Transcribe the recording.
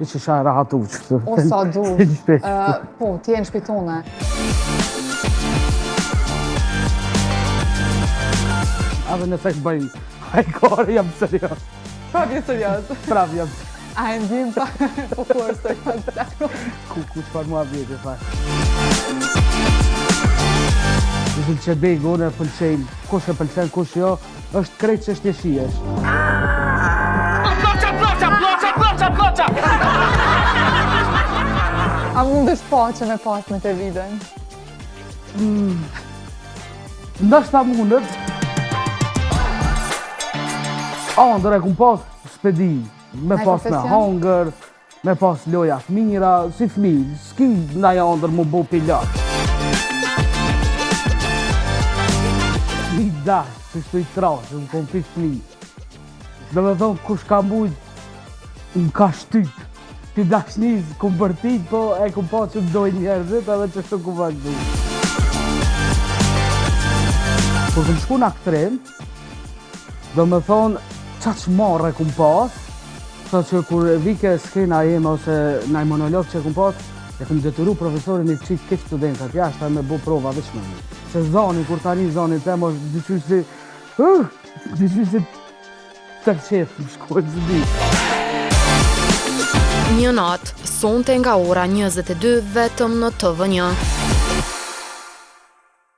I që shaj rahatu që O sa du. Po, ti e në shpitone. Edhe në fekt bëjnë, hajkore jam serios. Prap je serios. Prap jam. A e ndim pa, po kur serios. Ku qëfar mua vjetë, fakt. Në që bejnë, unë e pëlqenj, kush e pëlqen, kush jo, është krejt që është jeshijesh. Ploqa! A mund është pa që me pas me të videon? Ndështë ta mundët. Ndër e kum pas spedi, me pas me hongër, me pas loja fmira, si fmi, s'ki ndaja ndër mu bu pilot. Mi dash, që shtu i trasë, më kom pi fmi. Dhe me thonë, kush ka mujt, më ka shtyp. Ti dashniz, kum bërtit, po e kum pas që mdoj njerëzit, edhe që shtu kum vazhdu. Kur këm shku në aktrim, dhe me thonë, qa që marrë e kum pas, sa që kur vike skena jeme ose naj monolog që e kum pas, e kum detyru profesorin i qitë këtë studentat jashtë me bo prova veç me një. Se zani, kur tani zani tem është dyqy si të qefë më shkojnë zë di. Një natë, sonte nga ora 22 vetëm në TV1.